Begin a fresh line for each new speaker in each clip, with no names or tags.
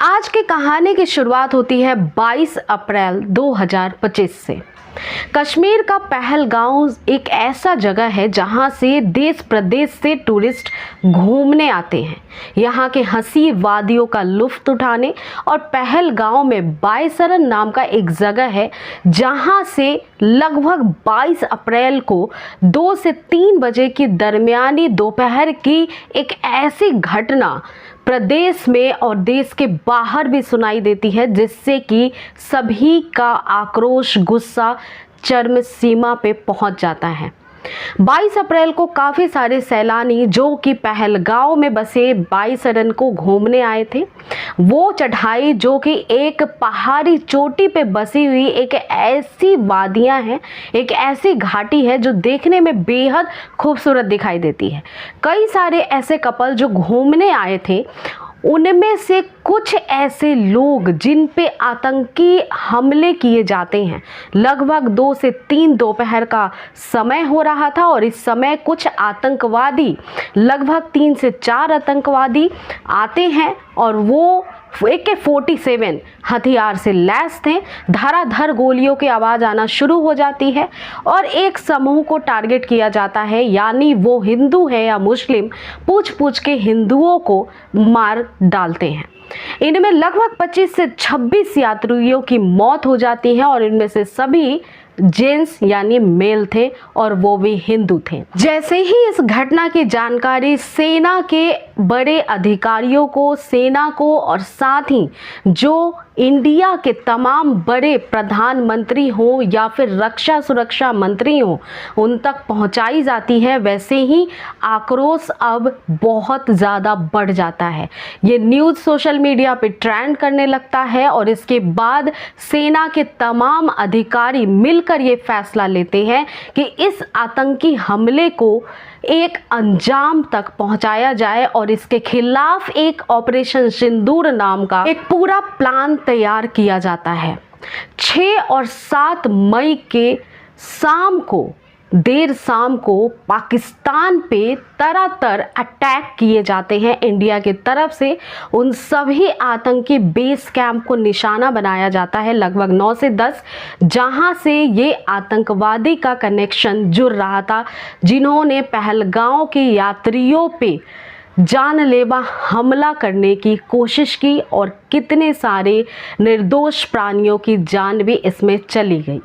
आज की कहानी की शुरुआत होती है 22 अप्रैल 2025 से। कश्मीर का पहलगांव एक ऐसा जगह है जहां से देश प्रदेश से टूरिस्ट घूमने आते हैं, यहां के हंसी वादियों का लुत्फ उठाने। और पहलगांव में बायसरन नाम का एक जगह है जहां से लगभग 22 अप्रैल को 2 से 3 बजे की दरमियानी दोपहर की एक ऐसी घटना प्रदेश में और देश के बाहर भी सुनाई देती है, जिससे कि सभी का आक्रोश, गुस्सा चरम सीमा पे पहुंच जाता है। 22 अप्रैल को काफ़ी सारे सैलानी जो कि पहलगांव में बसे बायसरन को घूमने आए थे, वो चढ़ाई जो कि एक पहाड़ी चोटी पे बसी हुई एक ऐसी वादियां हैं, एक ऐसी घाटी है जो देखने में बेहद खूबसूरत दिखाई देती है। कई सारे ऐसे कपल जो घूमने आए थे, उनमें से कुछ ऐसे लोग जिन पे आतंकी हमले किए जाते हैं। लगभग 2 से 3 दोपहर का समय हो रहा था और इस समय कुछ आतंकवादी, लगभग 3 से 4 आतंकवादी आते हैं और वो AK-47 हथियार से लैस थे। धड़ाधड़ गोलियों की आवाज़ आना शुरू हो जाती है और एक समूह को टारगेट किया जाता है, यानी वो हिंदू है या मुस्लिम, पूछ पूछ के हिंदुओं को मार डालते हैं। इनमें लगभग 25 से 26 यात्रियों की मौत हो जाती है और इनमें से सभी जेंट्स यानी मेल थे और वो भी हिंदू थे। जैसे ही इस घटना की जानकारी सेना के बड़े अधिकारियों को, सेना को और साथ ही जो इंडिया के तमाम बड़े प्रधानमंत्री हों या फिर रक्षा सुरक्षा मंत्री हों, उन तक पहुंचाई जाती है, वैसे ही आक्रोश अब बहुत ज़्यादा बढ़ जाता है। ये न्यूज़ सोशल मीडिया पे ट्रेंड करने लगता है और इसके बाद सेना के तमाम अधिकारी मिलकर ये फैसला लेते हैं कि इस आतंकी हमले को एक अंजाम तक पहुंचाया जाए और इसके खिलाफ एक ऑपरेशन सिंदूर नाम का एक पूरा प्लान तैयार किया जाता है। 6 और 7 मई के देर शाम को पाकिस्तान पे तरातर अटैक किए जाते हैं इंडिया की तरफ से। उन सभी आतंकी बेस कैंप को निशाना बनाया जाता है, लगभग 9 से 10, जहां से ये आतंकवादी का कनेक्शन जुड़ रहा था, जिन्होंने पहलगांव के यात्रियों पे जानलेवा हमला करने की कोशिश की और कितने सारे निर्दोष प्राणियों की जान भी इसमें चली गई।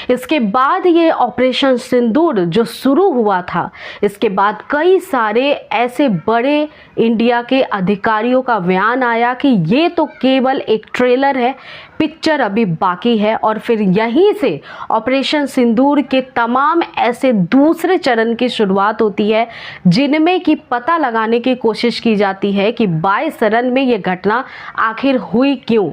इसके बाद ये ऑपरेशन सिंदूर जो शुरू हुआ था, इसके बाद कई सारे ऐसे बड़े इंडिया के अधिकारियों का बयान आया कि ये तो केवल एक ट्रेलर है, पिक्चर अभी बाकी है। और फिर यहीं से ऑपरेशन सिंदूर के तमाम ऐसे दूसरे चरण की शुरुआत होती है, जिनमें कि पता लगाने की कोशिश की जाती है कि बायसरन में ये घटना आखिर हुई क्यों,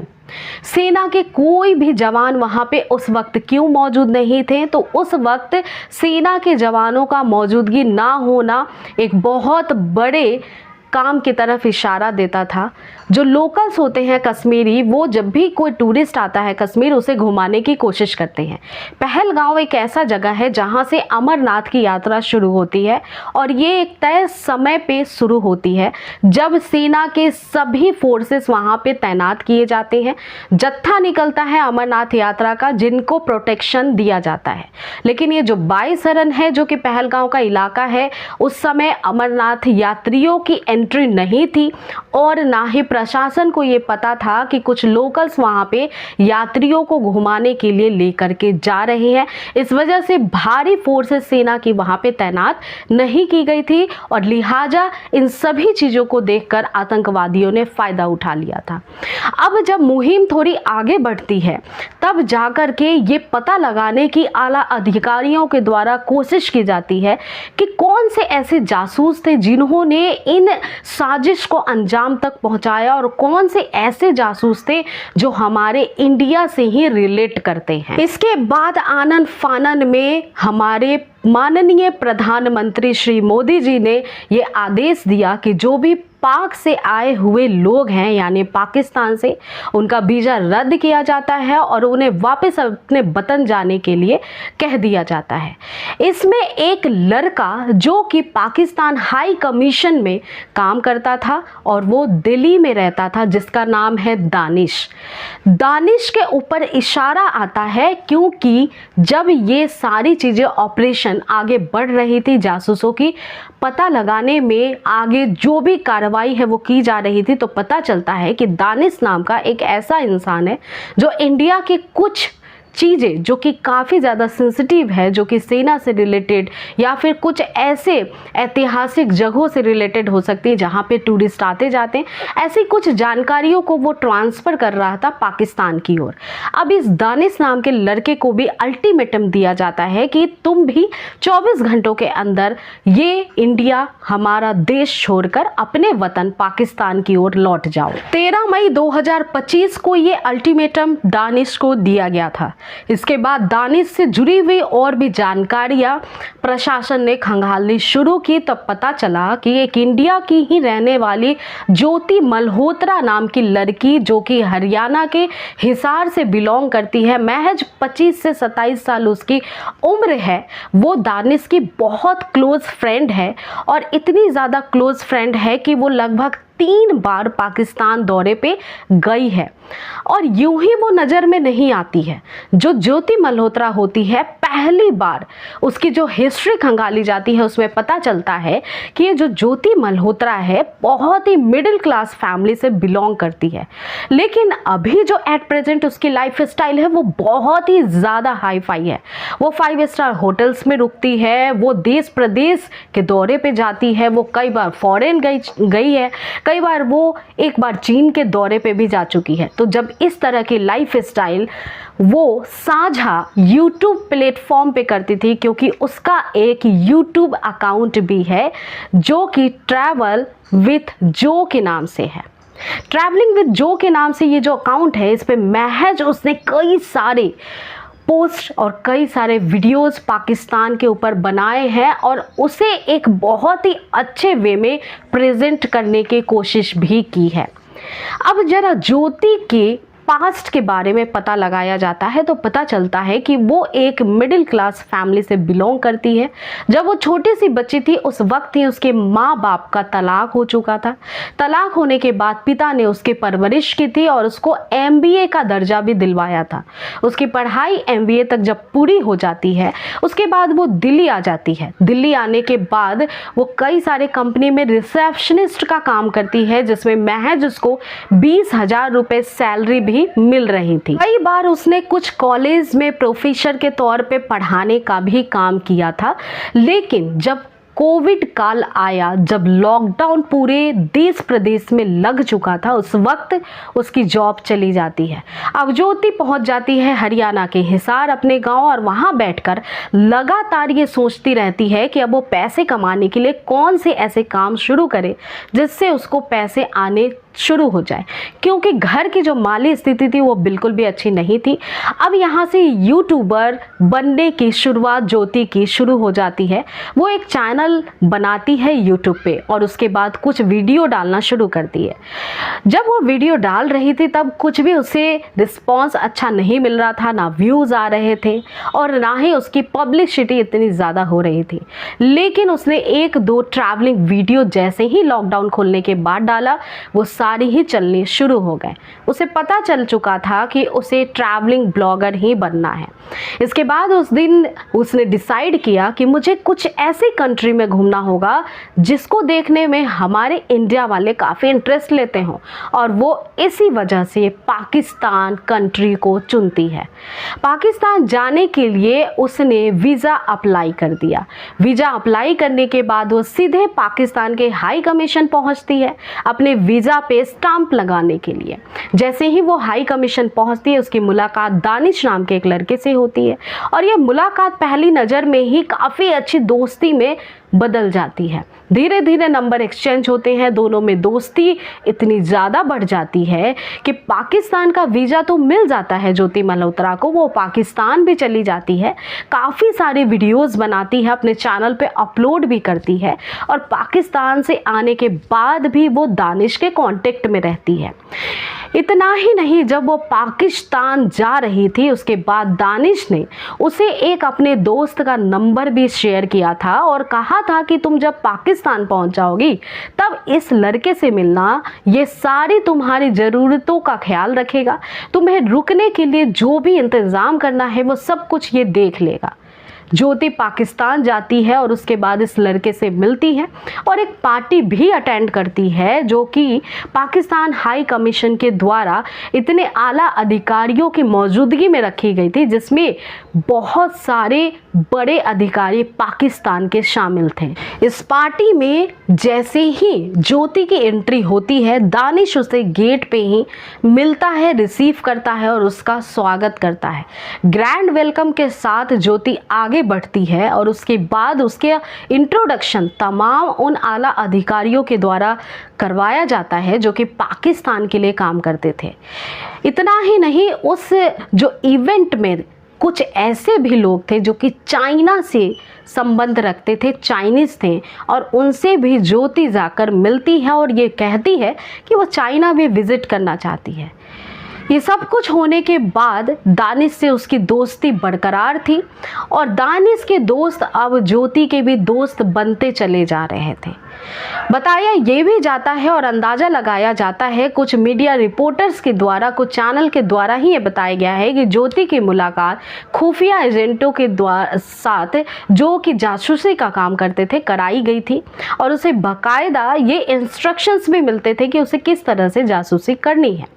सेना के कोई भी जवान वहां पे उस वक्त क्यों मौजूद नहीं थे। तो उस वक्त सेना के जवानों का मौजूदगी ना होना एक बहुत बड़े काम की तरफ इशारा देता था। जो लोकल्स होते हैं कश्मीरी, वो जब भी कोई टूरिस्ट आता है कश्मीर, उसे घुमाने की कोशिश करते हैं। पहलगांव एक ऐसा जगह है जहां से अमरनाथ की यात्रा शुरू होती है और ये एक तय समय पे शुरू होती है जब सेना के सभी फोर्सेस वहां पे तैनात किए जाते हैं। जत्था निकलता है अमरनाथ यात्रा का, जिनको प्रोटेक्शन दिया जाता है। लेकिन ये जो बायसरन है, जो कि पहलगांव का इलाका है, उस समय अमरनाथ यात्रियों की एंट्री नहीं थी और ना ही प्रशासन को ये पता था कि कुछ लोकल्स वहां पे यात्रियों को घुमाने के लिए लेकर के जा रहे हैं। इस वजह से भारी फोर्सेस सेना की वहां पे तैनात नहीं की गई थी और लिहाजा इन सभी चीजों को देखकर आतंकवादियों ने फायदा उठा लिया था। अब जब मुहिम थोड़ी आगे बढ़ती है, तब जाकर के ये पता लगाने की आला अधिकारियों के द्वारा कोशिश की जाती है कि कौन से ऐसे जासूस थे जिन्होंने इन साजिश को अंजाम तक पहुंचाया और कौन से ऐसे जासूस थे जो हमारे इंडिया से ही रिलेट करते हैं। इसके बाद आनन फानन में हमारे माननीय प्रधानमंत्री श्री मोदी जी ने ये आदेश दिया कि जो भी पाक से आए हुए लोग हैं यानी पाकिस्तान से, उनका वीज़ा रद्द किया जाता है और उन्हें वापस अपने वतन जाने के लिए कह दिया जाता है। इसमें एक लड़का जो कि पाकिस्तान हाई कमीशन में काम करता था और वो दिल्ली में रहता था, जिसका नाम है दानिश। दानिश के ऊपर इशारा आता है क्योंकि जब ये सारी चीज़ें ऑपरेशन आगे बढ़ रही थी, जासूसों की पता लगाने में आगे जो भी कार्रवाई है वो की जा रही थी, तो पता चलता है कि दानिश नाम का एक ऐसा इंसान है जो इंडिया के कुछ चीज़ें जो कि काफ़ी ज़्यादा सेंसिटिव है, जो कि सेना से रिलेटेड या फिर कुछ ऐसे ऐतिहासिक जगहों से रिलेटेड हो सकती है जहाँ पे टूरिस्ट आते जाते हैं, ऐसी कुछ जानकारियों को वो ट्रांसफ़र कर रहा था पाकिस्तान की ओर। अब इस दानिश नाम के लड़के को भी अल्टीमेटम दिया जाता है कि तुम भी 24 घंटों के अंदर ये इंडिया, हमारा देश छोड़कर अपने वतन पाकिस्तान की ओर लौट जाओ। 13 मई 2025 को ये अल्टीमेटम दानिश को दिया गया था। इसके बाद दानिश से जुड़ी हुई और भी जानकारियां प्रशासन ने खंगालनी शुरू की, तब पता चला कि एक इंडिया की ही रहने वाली ज्योति मल्होत्रा नाम की लड़की, जो कि हरियाणा के हिसार से बिलोंग करती है, महज 25 से 27 साल उसकी उम्र है, वो दानिश की बहुत क्लोज फ्रेंड है और इतनी ज़्यादा क्लोज फ्रेंड है कि वो लगभग 3 बार पाकिस्तान दौरे पे गई है। और यूं ही वो नज़र में नहीं आती है। जो ज्योति मल्होत्रा होती है, पहली बार उसकी जो हिस्ट्री खंगाली जाती है उसमें पता चलता है कि ये जो ज्योति मल्होत्रा है बहुत ही मिडिल क्लास फैमिली से बिलोंग करती है, लेकिन अभी जो एट प्रेजेंट उसकी लाइफ स्टाइल है वो बहुत ही ज़्यादा हाई फाई है। वो 5 स्टार होटल्स में रुकती है, वो देश प्रदेश के दौरे पे जाती है, वो कई बार फॉरेन गई है, कई बार वो एक बार चीन के दौरे पे भी जा चुकी है। तो जब इस तरह की लाइफ स्टाइल वो साझा यूट्यूब प्लेटफॉर्म पे करती थी, क्योंकि उसका एक यूट्यूब अकाउंट भी है जो कि ट्रैवल विथ जो के नाम से है। ट्रैवलिंग विथ जो के नाम से ये जो अकाउंट है, इस पे महज उसने कई सारे पोस्ट और कई सारे वीडियोस पाकिस्तान के ऊपर बनाए हैं और उसे एक बहुत ही अच्छे वे में प्रेजेंट करने की कोशिश भी की है। अब जरा ज्योति के पास्ट के बारे में पता लगाया जाता है तो पता चलता है कि वो एक मिडिल क्लास फैमिली से बिलोंग करती है। जब वो छोटी सी बच्ची थी उस वक्त ही उसके माँ बाप का तलाक हो चुका था। तलाक होने के बाद पिता ने उसकी परवरिश की थी और उसको MBA का दर्जा भी दिलवाया था। उसकी पढ़ाई MBA तक जब पूरी हो जाती है उसके बाद वो दिल्ली आ जाती है। दिल्ली आने के बाद वो कई सारे कंपनी में रिसेप्शनिस्ट का काम करती है, जिसमें महज उसको 20,000 रुपये सैलरी भी मिल रही थी। कई बार उसने कुछ कॉलेज में प्रोफेसर के तौर पे पढ़ाने का भी काम किया था, लेकिन जब कोविड काल आया, जब लॉकडाउन पूरे देश प्रदेश में लग चुका था, उस वक्त उसकी जॉब चली जाती है। अब ज्योति पहुंच जाती है हरियाणा के हिसार अपने गांव और वहां बैठकर लगातार ये सोचती रहती है कि अब वो पैसे कमाने के लिए कौन से ऐसे काम शुरू करे जिससे उसको पैसे आने शुरू हो जाए, क्योंकि घर की जो माली स्थिति थी वो बिल्कुल भी अच्छी नहीं थी। अब यहाँ से यूट्यूबर बनने की शुरुआत ज्योति की शुरू हो जाती है। वो एक चैनल बनाती है यूट्यूब पे और उसके बाद कुछ वीडियो डालना शुरू करती है। जब वो वीडियो डाल रही थी तब कुछ भी उसे रिस्पॉन्स अच्छा नहीं मिल रहा था, ना व्यूज़ आ रहे थे और ना ही उसकी पब्लिसिटी इतनी ज़्यादा हो रही थी। लेकिन उसने 1-2 ट्रैवलिंग वीडियो जैसे ही लॉकडाउन खुलने के बाद डाला, वो सारी ही चलनी शुरू हो गए। उसे पता चल चुका था कि उसे ट्रैवलिंग ब्लॉगर ही बनना है। इसके बाद उस दिन उसने डिसाइड किया कि मुझे कुछ ऐसी कंट्री में घूमना होगा जिसको देखने में हमारे इंडिया वाले काफ़ी इंटरेस्ट लेते हों, और वो इसी वजह से पाकिस्तान कंट्री को चुनती है। पाकिस्तान जाने के लिए उसने वीज़ा अप्लाई कर दिया। वीज़ा अप्लाई करने के बाद वो सीधे पाकिस्तान के हाई कमीशन पहुंचती है अपने वीज़ा पे स्टाम्प लगाने के लिए। जैसे ही वो हाई कमीशन पहुंचती है उसकी मुलाकात दानिश नाम के एक लड़के से होती है और यह मुलाकात पहली नज़र में ही काफ़ी अच्छी दोस्ती में बदल जाती है। धीरे धीरे नंबर एक्सचेंज होते हैं, दोनों में दोस्ती इतनी ज़्यादा बढ़ जाती है कि पाकिस्तान का वीज़ा तो मिल जाता है ज्योति मल्होत्रा को, वो पाकिस्तान भी चली जाती है, काफ़ी सारे वीडियोस बनाती है, अपने चैनल पे अपलोड भी करती है और पाकिस्तान से आने के बाद भी वो दानिश के कांटेक्ट में रहती है। इतना ही नहीं, जब वो पाकिस्तान जा रही थी उसके बाद दानिश ने उसे एक अपने दोस्त का नंबर भी शेयर किया था और कहा था कि तुम जब पाकिस्तान पहुंच जाओगी तब इस लड़के से मिलना, ये सारी तुम्हारी ज़रूरतों का ख्याल रखेगा, तुम्हें रुकने के लिए जो भी इंतज़ाम करना है वो सब कुछ ये देख लेगा। ज्योति पाकिस्तान जाती है और उसके बाद इस लड़के से मिलती है और एक पार्टी भी अटेंड करती है जो कि पाकिस्तान हाई कमीशन के द्वारा इतने आला अधिकारियों की मौजूदगी में रखी गई थी, जिसमें बहुत सारे बड़े अधिकारी पाकिस्तान के शामिल थे। इस पार्टी में जैसे ही ज्योति की एंट्री होती है, दानिश उसे गेट पे ही मिलता है, रिसीव करता है और उसका स्वागत करता है। ग्रैंड वेलकम के साथ ज्योति आगे बढ़ती है और उसके बाद उसके इंट्रोडक्शन तमाम उन आला अधिकारियों के द्वारा करवाया जाता है जो कि पाकिस्तान के लिए काम करते थे। इतना ही नहीं, उस जो इवेंट में कुछ ऐसे भी लोग थे जो कि चाइना से संबंध रखते थे, चाइनीज़ थे, और उनसे भी ज्योति जाकर मिलती है और ये कहती है कि वो चाइना भी विज़िट करना चाहती है। ये सब कुछ होने के बाद दानिश से उसकी दोस्ती बरकरार थी और दानिश के दोस्त अब ज्योति के भी दोस्त बनते चले जा रहे थे। बताया ये भी जाता है और अंदाज़ा लगाया जाता है, कुछ मीडिया रिपोर्टर्स के द्वारा, कुछ चैनल के द्वारा ही ये बताया गया है कि ज्योति की मुलाकात खुफिया एजेंटों के साथ जो कि जासूसी का काम करते थे कराई गई थी और उसे बाकायदा ये इंस्ट्रक्शंस भी मिलते थे कि उसे किस तरह से जासूसी करनी है।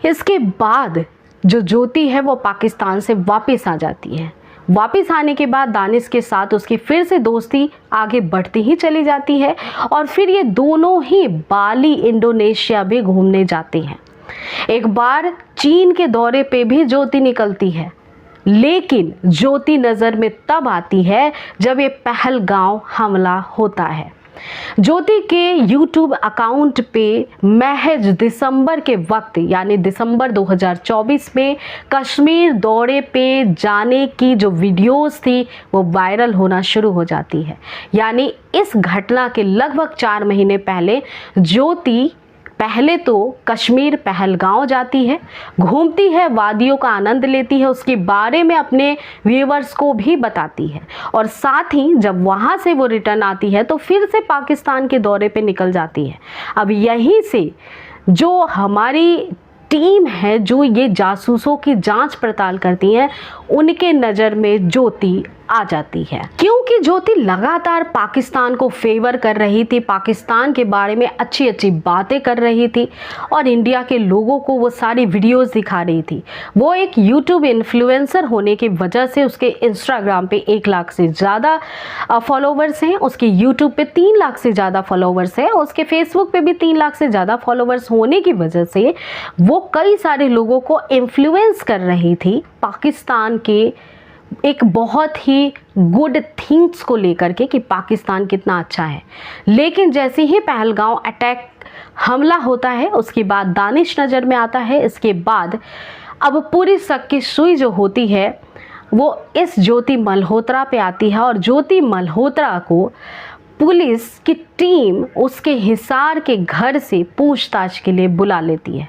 इसके बाद जो ज्योति है वो पाकिस्तान से वापस आ जाती है। वापस आने के बाद दानिश के साथ उसकी फिर से दोस्ती आगे बढ़ती ही चली जाती है और फिर ये दोनों ही बाली, इंडोनेशिया भी घूमने जाते हैं। एक बार चीन के दौरे पे भी ज्योति निकलती है, लेकिन ज्योति नज़र में तब आती है जब ये पहलगांव हमला होता है। ज्योति के YouTube अकाउंट पे महज दिसंबर के वक्त यानी दिसंबर 2024 में कश्मीर दौरे पे जाने की जो वीडियोस थी वो वायरल होना शुरू हो जाती है। यानी इस घटना के लगभग 4 महीने पहले ज्योति पहले तो कश्मीर पहलगांव जाती है, घूमती है, वादियों का आनंद लेती है, उसके बारे में अपने व्यूअर्स को भी बताती है और साथ ही जब वहाँ से वो रिटर्न आती है तो फिर से पाकिस्तान के दौरे पे निकल जाती है। अब यहीं से जो हमारी टीम है जो ये जासूसों की जांच पड़ताल करती हैं, उनके नज़र में ज्योति आ जाती है, क्योंकि ज्योति लगातार पाकिस्तान को फेवर कर रही थी, पाकिस्तान के बारे में अच्छी अच्छी बातें कर रही थी और इंडिया के लोगों को वो सारी वीडियोस दिखा रही थी। वो एक यूट्यूब इन्फ्लुएंसर होने की वजह से उसके इंस्टाग्राम पे 1 लाख से ज़्यादा फॉलोवर्स हैं, उसके यूट्यूब पे 3 लाख से ज़्यादा फॉलोवर्स हैं, उसके फेसबुक पे भी 3 लाख से ज़्यादा फॉलोवर्स होने की वजह से वो कई सारे लोगों को इन्फ्लुएंस कर रही थी पाकिस्तान के एक बहुत ही गुड थिंग्स को लेकर के कि पाकिस्तान कितना अच्छा है। लेकिन जैसे ही पहलगांव अटैक हमला होता है उसके बाद दानिश नज़र में आता है। इसके बाद अब पूरी शक की सुई जो होती है वो इस ज्योति मल्होत्रा पे आती है और ज्योति मल्होत्रा को पुलिस की टीम उसके हिसार के घर से पूछताछ के लिए बुला लेती है।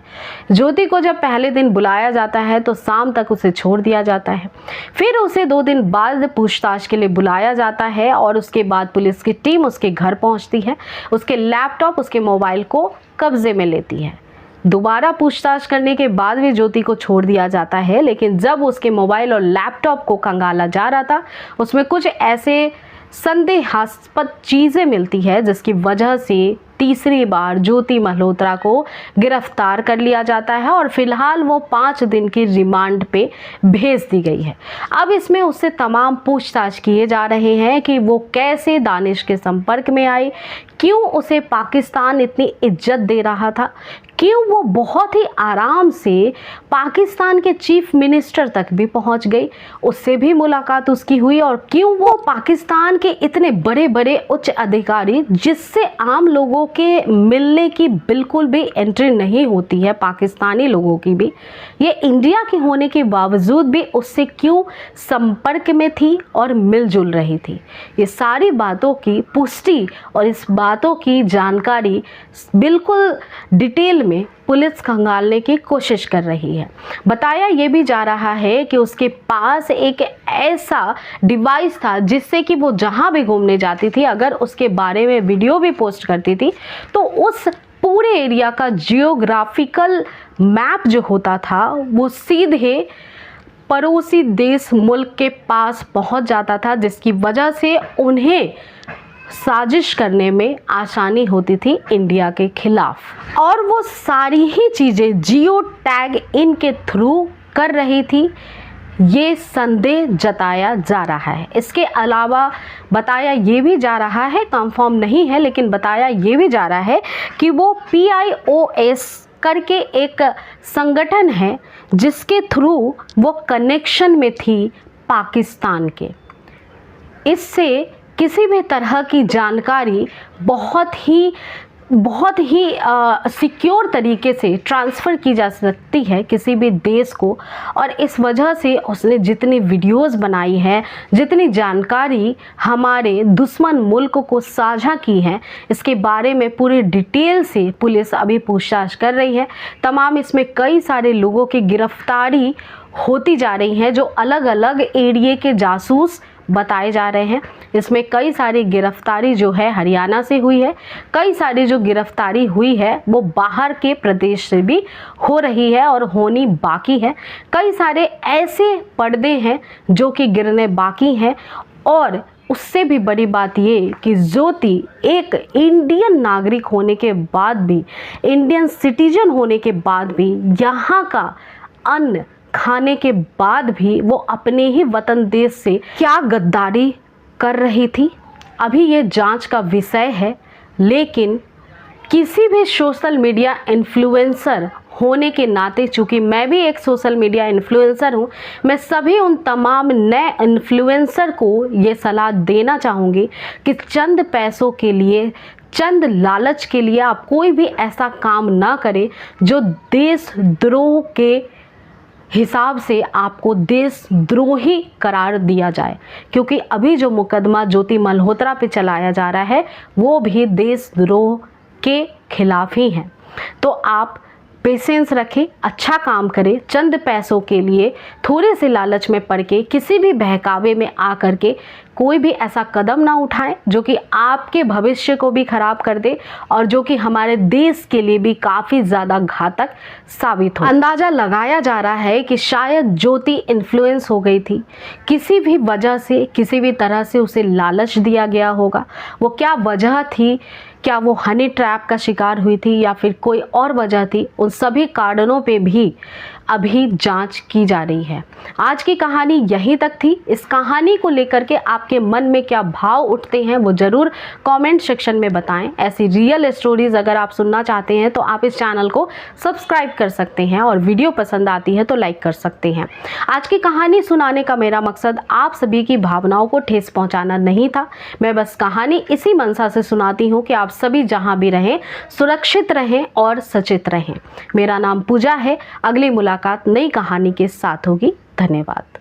ज्योति को जब पहले दिन बुलाया जाता है तो शाम तक उसे छोड़ दिया जाता है, फिर उसे 2 दिन बाद पूछताछ के लिए बुलाया जाता है और उसके बाद पुलिस की टीम उसके घर पहुंचती है, उसके लैपटॉप, उसके मोबाइल को कब्जे में लेती है। दोबारा पूछताछ करने के बाद भी ज्योति को छोड़ दिया जाता है, लेकिन जब उसके मोबाइल और लैपटॉप को खंगाला जा रहा था उसमें कुछ ऐसे संदेहास्पद चीज़ें मिलती है जिसकी वजह से तीसरी बार ज्योति मल्होत्रा को गिरफ्तार कर लिया जाता है और फिलहाल वो 5 दिन की रिमांड पे भेज दी गई है। अब इसमें उससे तमाम पूछताछ किए जा रहे हैं कि वो कैसे दानिश के संपर्क में आई, क्यों उसे पाकिस्तान इतनी इज्जत दे रहा था, क्यों वो बहुत ही आराम से पाकिस्तान के चीफ मिनिस्टर तक भी पहुंच गई, उससे भी मुलाकात उसकी हुई, और क्यों वो पाकिस्तान के इतने बड़े बड़े उच्च अधिकारी जिससे आम लोगों के मिलने की बिल्कुल भी एंट्री नहीं होती है, पाकिस्तानी लोगों की भी, ये इंडिया के होने के बावजूद भी उससे क्यों संपर्क में थी और मिलजुल रही थी। ये सारी बातों की पुष्टि और इस बातों की जानकारी बिल्कुल डिटेल में पुलिस खंगालने की कोशिश कर रही है। बताया ये भी जा रहा है कि उसके पास एक ऐसा डिवाइस था जिससे कि वो जहां भी घूमने जाती थी, अगर उसके बारे में वीडियो भी पोस्ट करती थी तो उस पूरे एरिया का जियोग्राफिकल मैप जो होता था वो सीधे पड़ोसी देश मुल्क के पास पहुंच जाता था, जिसकी वजह से उन्हें साजिश करने में आसानी होती थी इंडिया के खिलाफ। और वो सारी ही चीज़ें जियो टैग इन के थ्रू कर रही थी, ये संदेह जताया जा रहा है। इसके अलावा बताया ये भी जा रहा है, कंफर्म नहीं है लेकिन बताया ये भी जा रहा है कि वो PIOS करके एक संगठन है जिसके थ्रू वो कनेक्शन में थी पाकिस्तान के। इससे किसी भी तरह की जानकारी बहुत ही सिक्योर तरीके से ट्रांसफ़र की जा सकती है किसी भी देश को, और इस वजह से उसने जितनी वीडियोस बनाई है, जितनी जानकारी हमारे दुश्मन मुल्क को साझा की है, इसके बारे में पूरी डिटेल से पुलिस अभी पूछताछ कर रही है। तमाम इसमें कई सारे लोगों की गिरफ्तारी होती जा रही है जो अलग अलग एरिया के जासूस बताए जा रहे हैं। इसमें कई सारी गिरफ्तारी जो है हरियाणा से हुई है, कई सारी जो गिरफ्तारी हुई है वो बाहर के प्रदेश से भी हो रही है और होनी बाकी है। कई सारे ऐसे पर्दे हैं जो कि गिरने बाकी हैं, और उससे भी बड़ी बात ये कि ज्योति एक इंडियन नागरिक होने के बाद भी, इंडियन सिटीजन होने के बाद भी, यहाँ का अन्न खाने के बाद भी वो अपने ही वतन देश से क्या गद्दारी कर रही थी, अभी ये जांच का विषय है। लेकिन किसी भी सोशल मीडिया इन्फ्लुएंसर होने के नाते, चूँकि मैं भी एक सोशल मीडिया इन्फ्लुएंसर हूँ, मैं सभी उन तमाम नए इन्फ्लुएंसर को ये सलाह देना चाहूँगी कि चंद पैसों के लिए, चंद लालच के लिए आप कोई भी ऐसा काम ना करें जो देशद्रोह के हिसाब से आपको देशद्रोही करार दिया जाए, क्योंकि अभी जो मुकदमा ज्योति मल्होत्रा पे चलाया जा रहा है वो भी देशद्रोह के खिलाफ ही है। तो आप पेशेंस रखें, अच्छा काम करें, चंद पैसों के लिए थोड़े से लालच में पड़ के किसी भी बहकावे में आ कर के कोई भी ऐसा कदम ना उठाएं जो कि आपके भविष्य को भी खराब कर दे और जो कि हमारे देश के लिए भी काफ़ी ज़्यादा घातक साबित हो। अंदाज़ा लगाया जा रहा है कि शायद ज्योति इन्फ्लुएंस हो गई थी, किसी भी वजह से, किसी भी तरह से उसे लालच दिया गया होगा। वो क्या वजह थी, क्या वो हनी ट्रैप का शिकार हुई थी या फिर कोई और वजह थी, उन सभी कारणों पे भी अभी जांच की जा रही है। आज की कहानी यहीं तक थी। इस कहानी को लेकर के आपके मन में क्या भाव उठते हैं वो ज़रूर कमेंट सेक्शन में बताएं। ऐसी रियल स्टोरीज़ अगर आप सुनना चाहते हैं तो आप इस चैनल को सब्सक्राइब कर सकते हैं और वीडियो पसंद आती है तो लाइक कर सकते हैं। आज की कहानी सुनाने का मेरा मकसद आप सभी की भावनाओं को ठेस पहुँचाना नहीं था। मैं बस कहानी इसी मंशा से सुनाती हूँ कि आप सभी जहाँ भी रहें सुरक्षित रहें और सचेत रहें। मेरा नाम पूजा है। अगली मुलाकात नई कहानी के साथ होगी। धन्यवाद।